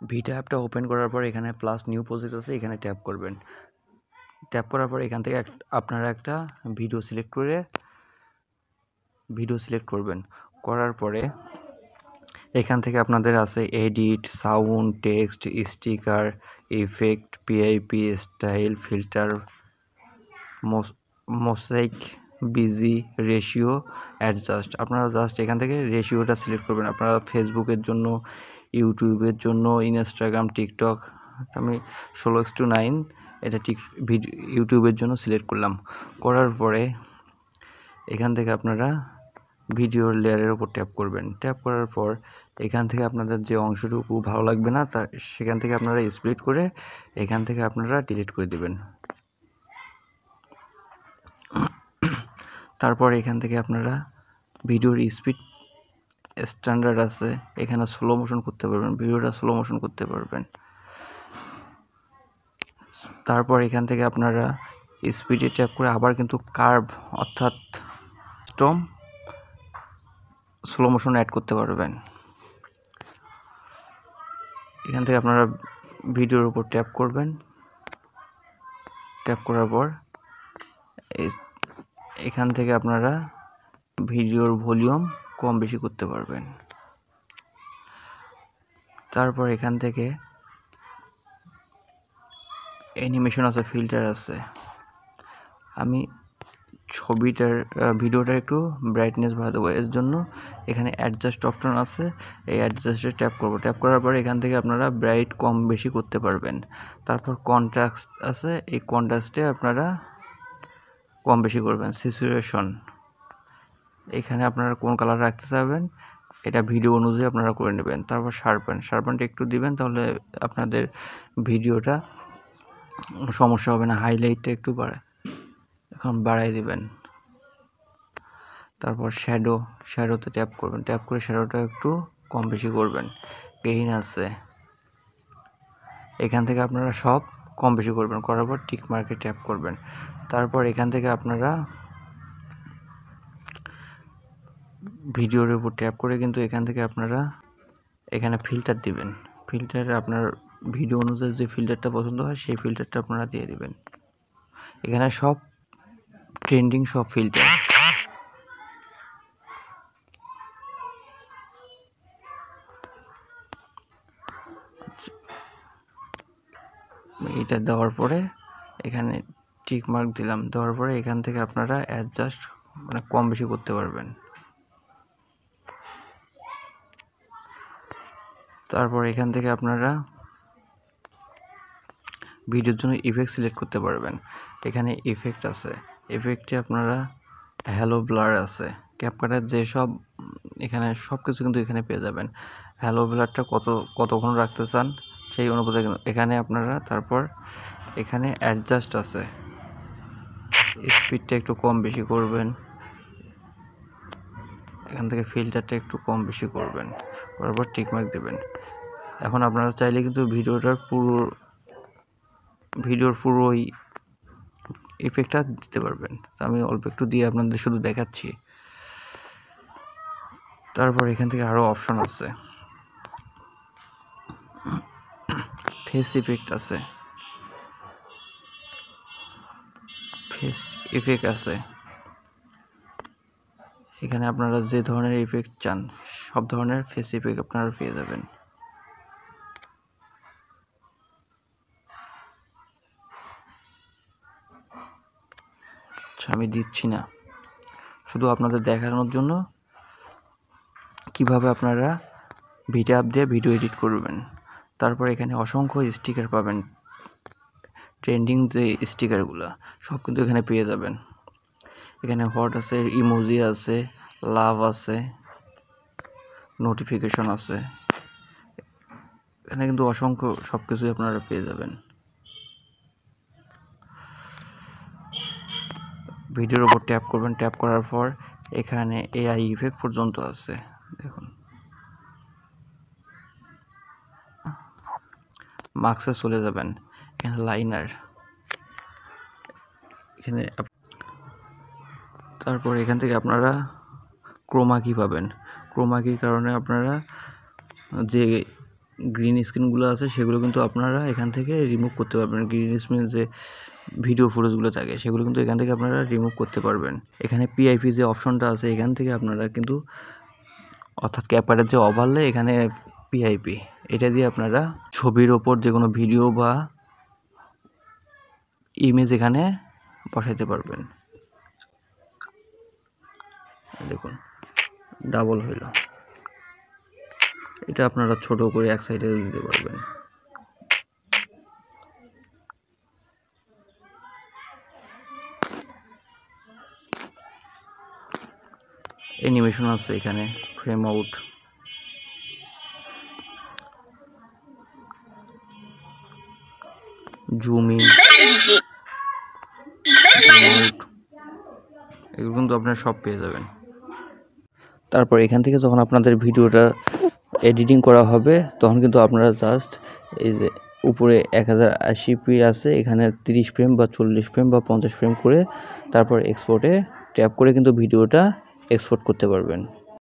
ভিটা অ্যাপটা ওপেন করার পর এখানে প্লাস নিউ প্রজেক্ট আছে, এখানে ট্যাপ করবেন। ট্যাপ করার পর এখান থেকে আপনারা একটা ভিডিও সিলেক্ট করবেন। করার পরে এখান থেকে আপনাদের আছে edit, sound, text, sticker, effect, PIP, style, filter, mosaic, BG, ratio, adjust. আপনারা জাস্ট এখান থেকে রেশিওটা সিলেক্ট করবেন। আপনারা ফেসবুকের জন্য, ইউটিউবের জন্য, ইনস্টাগ্রাম, টিকটক, আমি 16:9 এটা ইউটিউবের জন্য সিলেক্ট করলাম। করার পরে এখান থেকে আপনারা ভিডিওর লেয়ারের উপর ট্যাপ করবেন। ট্যাপ করার পর এখান থেকে আপনাদের যে অংশটুকু ভালো লাগবে না তা সেখান থেকে আপনারা স্প্লিট করে এখান থেকে আপনারা ডিলিট করে দিবেন। তারপর এখান থেকে আপনারা ভিডিওর স্পিড স্ট্যান্ডার্ড আছে, এখানে স্লো মোশন করতে পারবেন, ভিডিওটা স্লো মোশন করতে পারবেন। তারপর এখান থেকে আপনারা স্পিডে ট্যাপ করে আবার কিন্তু কার্ভ অর্থাৎ স্টম স্লো মোশন অ্যাড করতে পারবেন। এখান থেকে আপনারা ভিডিওর উপর ট্যাপ করবেন। ট্যাপ করার পর এখান থেকে আপনারা ভিডিওর ভলিউম কম বেশি করতে পারবেন। তারপর এখান থেকে অ্যানিমেশন আছে, ফিল্টার আছে। আমি ভিডিওটার একটু ব্রাইটনেস বাড়াতে দেবো, এর জন্য এখানে অ্যাডজাস্ট অপশন আছে, এই অ্যাডজাস্টে ট্যাপ করব। ট্যাপ করার পরে এখান থেকে আপনারা ব্রাইট কম বেশি করতে পারবেন। তারপর কন্ট্রাস্ট আছে, এই কন্ট্রাস্টে আপনারা কম বেশি করবেন। স্যাচুরেশন, এখানে আপনারা কোন কালার রাখতে চাইবেন এটা ভিডিও অনুযায়ী আপনারা করে নেবেন। তারপর শার্পেনটা একটু দিবেন, তাহলে আপনাদের ভিডিওটা সমস্যা হবে না। হাইলাইটটা একটু এখন বাড়াই দিবেন। তারপর শ্যাডোতে ট্যাপ করবেন। ট্যাপ করে শ্যাডোটা একটু কম বেশি করবেন। গেইন আছে, এখান থেকে আপনারা সব কম বেশি করবেন। করার পর টিক মার্কে ট্যাপ করবেন। তারপর এখান থেকে আপনারা ভিডিওর উপর ট্যাপ করে কিন্তু এখান থেকে আপনারা এখানে ফিল্টার দিবেন। ফিল্টার আপনার ভিডিও অনুযায়ী যে ফিল্টারটা পছন্দ হয় সেই ফিল্টারটা আপনারা দিয়ে দিবেন। এখানে সব ট্রেন্ডিং সব ফিল্টার। এটা দেওয়ার পরে এখানে টিক মার্ক দিলাম। দেওয়ার পরে এখান থেকে আপনারা অ্যাডজাস্ট মানে কম বেশি করতে পারবেন। তারপর এখান থেকে আপনারা ভিডিওর জন্য ইফেক্ট সিলেক্ট করতে পারবেন। এখানে ইফেক্ট আছে, ইফেক্টে আপনারা হ্যালো ব্লার আছে, ক্যাপকাটের যেসব এখানে সব কিছু কিন্তু এখানে পেয়ে যাবেন। হ্যালো ব্লারটা কতক্ষণ রাখতে চান সেই অনুপাতে এখানে আপনারা, তারপর এখানে অ্যাডজাস্ট আছে, স্পিডটা একটু কম বেশি করবেন। এখান থেকে ফিল্টারটা একটু কম বেশি করবেন, করার পর টিকমার্ক দেবেন। এখন আপনারা চাইলে কিন্তু ভিডিওর পুরো ইফেক্টটা দিতে পারবেন। আমি অল্প একটু দিয়ে আপনাদের শুধু দেখাচ্ছি। তারপর এখান থেকে আরও অপশন আছে, ফেস ইফেক্ট আছে, ফেস ইফেক্ট আছে। এখানে আপনারা যে ধরনের ইফেক্ট চান সব ধরনের ফেস ইফেক্ট আপনারা পেয়ে যাবেন। আমি দিচ্ছি না, শুধু আপনাদের দেখানোর জন্য কিভাবে আপনারা ভিটা অ্যাপ দিয়ে ভিডিও এডিট করবেন। তারপর এখানে অসংখ্য স্টিকার পাবেন, ট্রেন্ডিং যে স্টিকারগুলো সব কিন্তু এখানে পেয়ে যাবেন। এখানে হট আছে, ইমোজি আছে, লাভ আছে, নোটিফিকেশন আছে, এখানে কিন্তু অসংখ্য সব কিছুই আপনারা পেয়ে যাবেন। ভিডিওর উপর ট্যাপ করবেন। ট্যাপ করার পর এখানে এআই ইফেক্ট পর্যন্ত আছে, দেখুন। মার্কসে চলে যাবেন, এখানে লাইনার, এখানে তারপর এখান থেকে আপনারা ক্রোমা কি পাবেন। ক্রোমা কির কারণে আপনারা যে গ্রিন স্ক্রিনগুলো আছে সেগুলো কিন্তু আপনারা এখান থেকে রিমুভ করতে পারবেন। গ্রিন স্ক্রিন যে ভিডিও ফুটেজগুলো থাকে সেগুলো কিন্তু এখান থেকে আপনারা রিমুভ করতে পারবেন। এখানে পিআইপি যে অপশনটা আছে এখান থেকে আপনারা কিন্তু অর্থাৎ ক্যাপকাটের যে ওভারলে এখানে পিআইপি এটা দিয়ে আপনারা ছবির ওপর যে কোনো ভিডিও বা ইমেজ এখানে বসাইতে পারবেন। দেখুন ডাবল হইল, এটা আপনারা ছোট করে এক সাইডে দিতে পারবেন। অ্যানিমেশন আছে এখানে, ফ্রেম আউট, জুম ইন, এগুলো কিন্তু আপনারা সব পেয়ে যাবেন। তারপর এখান থেকে যখন আপনাদের ভিডিওটা এডিটিং করা হবে তখন কিন্তু আপনারা জাস্ট এই যে উপরে 1080p আছে এখানে 30 ফ্রেম বা 40 ফ্রেম বা 50 ফ্রেম করে তারপর এক্সপোর্টে ট্যাপ করে কিন্তু ভিডিওটা এক্সপোর্ট করতে পারবেন।